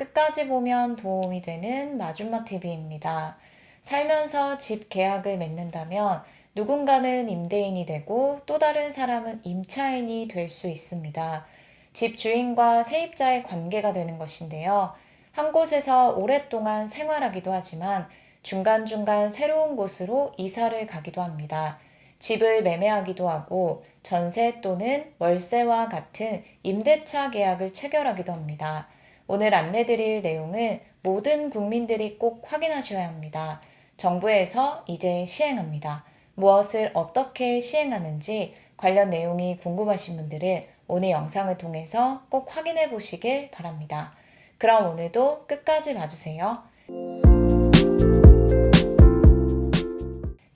끝까지 보면 도움이 되는 마준마TV입니다. 살면서 집 계약을 맺는다면 누군가는 임대인이 되고 또 다른 사람은 임차인이 될 수 있습니다. 집 주인과 세입자의 관계가 되는 것인데요. 한 곳에서 오랫동안 생활하기도 하지만 중간중간 새로운 곳으로 이사를 가기도 합니다. 집을 매매하기도 하고 전세 또는 월세와 같은 임대차 계약을 체결하기도 합니다. 오늘 안내드릴 내용은 모든 국민들이 꼭 확인하셔야 합니다. 정부에서 이제 시행합니다. 무엇을 어떻게 시행하는지 관련 내용이 궁금하신 분들은 오늘 영상을 통해서 꼭 확인해 보시길 바랍니다. 그럼 오늘도 끝까지 봐주세요.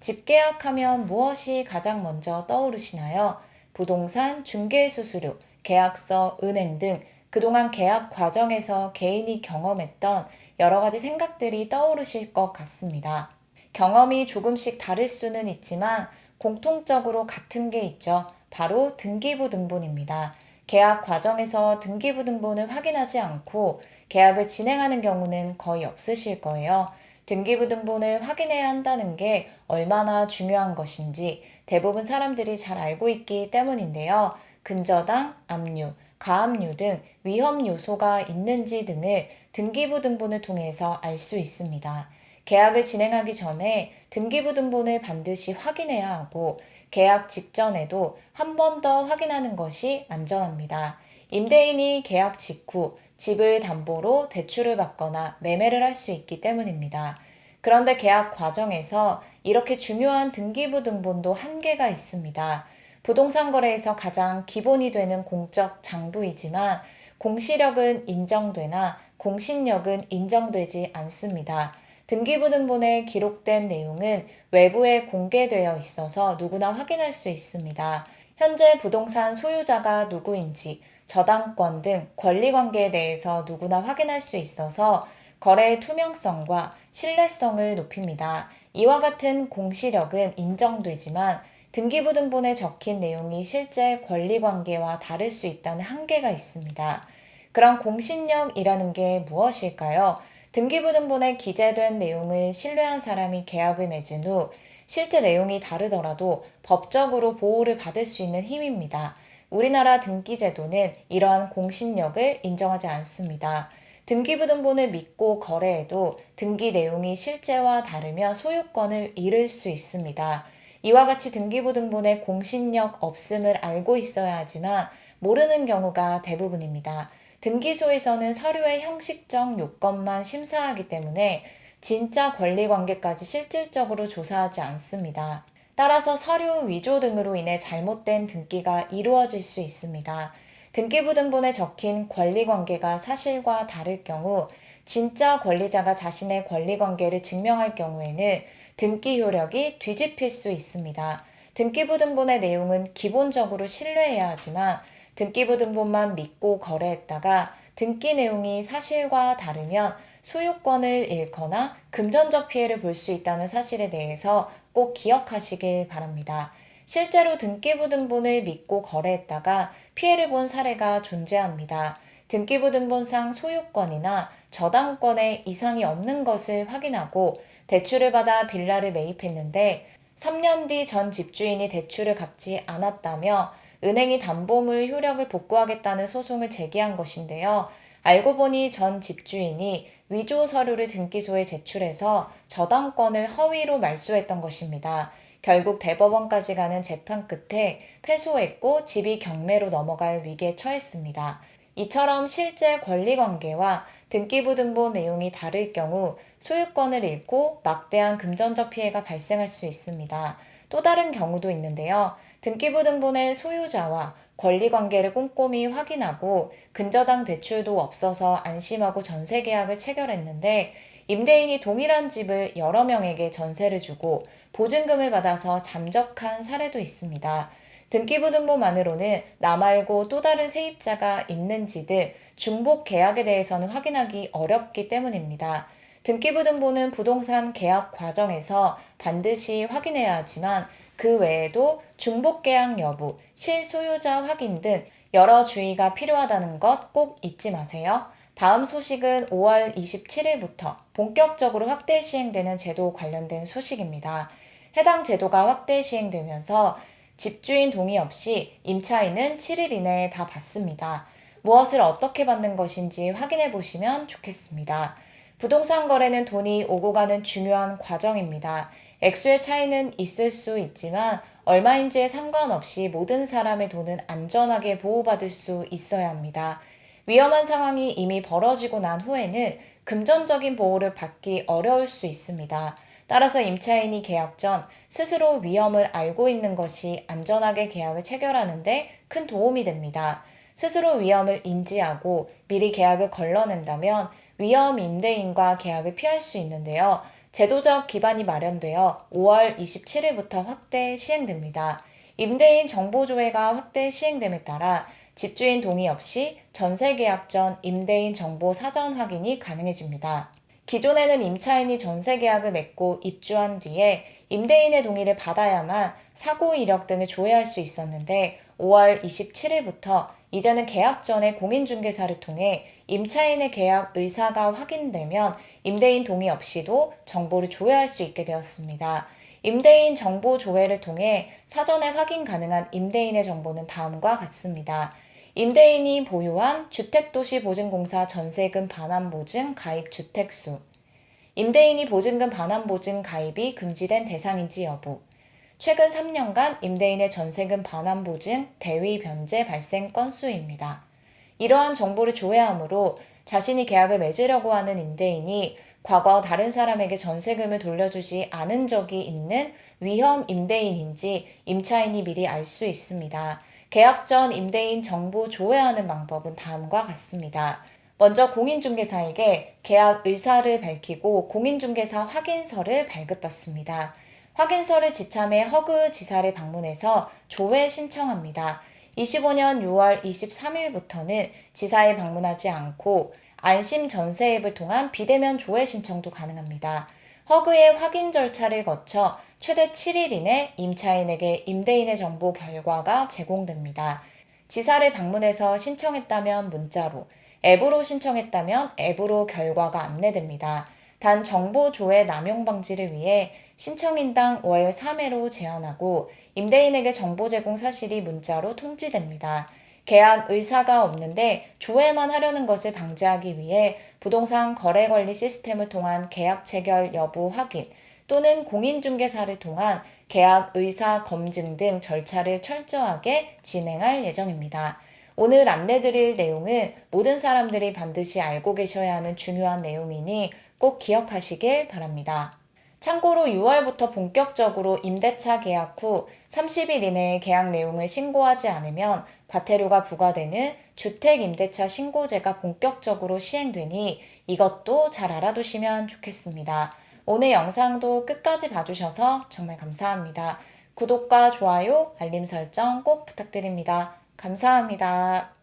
집 계약하면 무엇이 가장 먼저 떠오르시나요? 부동산, 중개수수료, 계약서, 은행 등 그동안 계약 과정에서 개인이 경험했던 여러 가지 생각들이 떠오르실 것 같습니다. 경험이 조금씩 다를 수는 있지만 공통적으로 같은 게 있죠. 바로 등기부 등본입니다. 계약 과정에서 등기부 등본을 확인하지 않고 계약을 진행하는 경우는 거의 없으실 거예요. 등기부 등본을 확인해야 한다는 게 얼마나 중요한 것인지 대부분 사람들이 잘 알고 있기 때문인데요. 근저당, 압류, 가압류 등 위험 요소가 있는지 등을 등기부 등본을 통해서 알 수 있습니다. 계약을 진행하기 전에 등기부 등본을 반드시 확인해야 하고 계약 직전에도 한 번 더 확인하는 것이 안전합니다. 임대인이 계약 직후 집을 담보로 대출을 받거나 매매를 할 수 있기 때문입니다. 그런데 계약 과정에서 이렇게 중요한 등기부 등본도 한계가 있습니다. 부동산 거래에서 가장 기본이 되는 공적 장부이지만 공시력은 인정되나 공신력은 인정되지 않습니다. 등기부 등본에 기록된 내용은 외부에 공개되어 있어서 누구나 확인할 수 있습니다. 현재 부동산 소유자가 누구인지, 저당권 등 권리관계에 대해서 누구나 확인할 수 있어서 거래의 투명성과 신뢰성을 높입니다. 이와 같은 공시력은 인정되지만 등기부 등본에 적힌 내용이 실제 권리관계와 다를 수 있다는 한계가 있습니다. 그럼 공신력이라는 게 무엇일까요? 등기부 등본에 기재된 내용을 신뢰한 사람이 계약을 맺은 후 실제 내용이 다르더라도 법적으로 보호를 받을 수 있는 힘입니다. 우리나라 등기제도는 이러한 공신력을 인정하지 않습니다. 등기부 등본을 믿고 거래해도 등기 내용이 실제와 다르면 소유권을 잃을 수 있습니다. 이와 같이 등기부 등본에 공신력 없음을 알고 있어야 하지만 모르는 경우가 대부분입니다. 등기소에서는 서류의 형식적 요건만 심사하기 때문에 진짜 권리관계까지 실질적으로 조사하지 않습니다. 따라서 서류 위조 등으로 인해 잘못된 등기가 이루어질 수 있습니다. 등기부 등본에 적힌 권리관계가 사실과 다를 경우 진짜 권리자가 자신의 권리관계를 증명할 경우에는 등기 효력이 뒤집힐 수 있습니다. 등기부 등본의 내용은 기본적으로 신뢰해야 하지만 등기부 등본만 믿고 거래했다가 등기 내용이 사실과 다르면 소유권을 잃거나 금전적 피해를 볼 수 있다는 사실에 대해서 꼭 기억하시길 바랍니다. 실제로 등기부 등본을 믿고 거래했다가 피해를 본 사례가 존재합니다. 등기부 등본상 소유권이나 저당권에 이상이 없는 것을 확인하고 대출을 받아 빌라를 매입했는데 3년 뒤 전 집주인이 대출을 갚지 않았다며 은행이 담보물 효력을 복구하겠다는 소송을 제기한 것인데요. 알고 보니 전 집주인이 위조 서류를 등기소에 제출해서 저당권을 허위로 말소했던 것입니다. 결국 대법원까지 가는 재판 끝에 패소했고 집이 경매로 넘어갈 위기에 처했습니다. 이처럼 실제 권리관계와 등기부 등본 내용이 다를 경우 소유권을 잃고 막대한 금전적 피해가 발생할 수 있습니다. 또 다른 경우도 있는데요. 등기부 등본의 소유자와 권리관계를 꼼꼼히 확인하고 근저당 대출도 없어서 안심하고 전세 계약을 체결했는데 임대인이 동일한 집을 여러 명에게 전세를 주고 보증금을 받아서 잠적한 사례도 있습니다. 등기부 등본만으로는 나 말고 또 다른 세입자가 있는지 등 중복 계약에 대해서는 확인하기 어렵기 때문입니다. 등기부 등본은 부동산 계약 과정에서 반드시 확인해야 하지만 그 외에도 중복 계약 여부, 실소유자 확인 등 여러 주의가 필요하다는 것 꼭 잊지 마세요. 다음 소식은 5월 27일부터 본격적으로 확대 시행되는 제도 관련된 소식입니다. 해당 제도가 확대 시행되면서 집주인 동의 없이 임차인은 7일 이내에 다 받습니다. 무엇을 어떻게 받는 것인지 확인해 보시면 좋겠습니다. 부동산 거래는 돈이 오고 가는 중요한 과정입니다. 액수의 차이는 있을 수 있지만 얼마인지에 상관없이 모든 사람의 돈은 안전하게 보호받을 수 있어야 합니다. 위험한 상황이 이미 벌어지고 난 후에는 금전적인 보호를 받기 어려울 수 있습니다. 따라서 임차인이 계약 전 스스로 위험을 알고 있는 것이 안전하게 계약을 체결하는 데 큰 도움이 됩니다. 스스로 위험을 인지하고 미리 계약을 걸러낸다면 위험 임대인과 계약을 피할 수 있는데요. 제도적 기반이 마련되어 5월 27일부터 확대 시행됩니다. 임대인 정보조회가 확대 시행됨에 따라 집주인 동의 없이 전세 계약 전 임대인 정보 사전 확인이 가능해집니다. 기존에는 임차인이 전세 계약을 맺고 입주한 뒤에 임대인의 동의를 받아야만 사고 이력 등을 조회할 수 있었는데 5월 27일부터 이제는 계약 전에 공인중개사를 통해 임차인의 계약 의사가 확인되면 임대인 동의 없이도 정보를 조회할 수 있게 되었습니다. 임대인 정보 조회를 통해 사전에 확인 가능한 임대인의 정보는 다음과 같습니다. 임대인이 보유한 주택도시보증공사 전세금 반환보증 가입 주택수, 임대인이 보증금 반환보증 가입이 금지된 대상인지 여부, 최근 3년간 임대인의 전세금 반환보증 대위 변제 발생 건수입니다. 이러한 정보를 조회하므로 자신이 계약을 맺으려고 하는 임대인이 과거 다른 사람에게 전세금을 돌려주지 않은 적이 있는 위험 임대인인지 임차인이 미리 알 수 있습니다. 계약 전 임대인 정보 조회하는 방법은 다음과 같습니다. 먼저 공인중개사에게 계약 의사를 밝히고 공인중개사 확인서를 발급받습니다. 확인서를 지참해 허그 지사를 방문해서 조회 신청합니다. 25년 6월 23일부터는 지사에 방문하지 않고 안심 전세 앱을 통한 비대면 조회 신청도 가능합니다. 허그의 확인 절차를 거쳐 최대 7일 이내 임차인에게 임대인의 정보 결과가 제공됩니다. 지사를 방문해서 신청했다면 문자로, 앱으로 신청했다면 앱으로 결과가 안내됩니다. 단 정보 조회 남용 방지를 위해 신청인당 월 3회로 제한하고 임대인에게 정보 제공 사실이 문자로 통지됩니다. 계약 의사가 없는데 조회만 하려는 것을 방지하기 위해 부동산 거래관리 시스템을 통한 계약 체결 여부 확인 또는 공인중개사를 통한 계약 의사 검증 등 절차를 철저하게 진행할 예정입니다. 오늘 안내드릴 내용은 모든 사람들이 반드시 알고 계셔야 하는 중요한 내용이니 꼭 기억하시길 바랍니다. 참고로 6월부터 본격적으로 임대차 계약 후 30일 이내에 계약 내용을 신고하지 않으면 과태료가 부과되는 주택임대차 신고제가 본격적으로 시행되니 이것도 잘 알아두시면 좋겠습니다. 오늘 영상도 끝까지 봐주셔서 정말 감사합니다. 구독과 좋아요, 알림 설정 꼭 부탁드립니다. 감사합니다.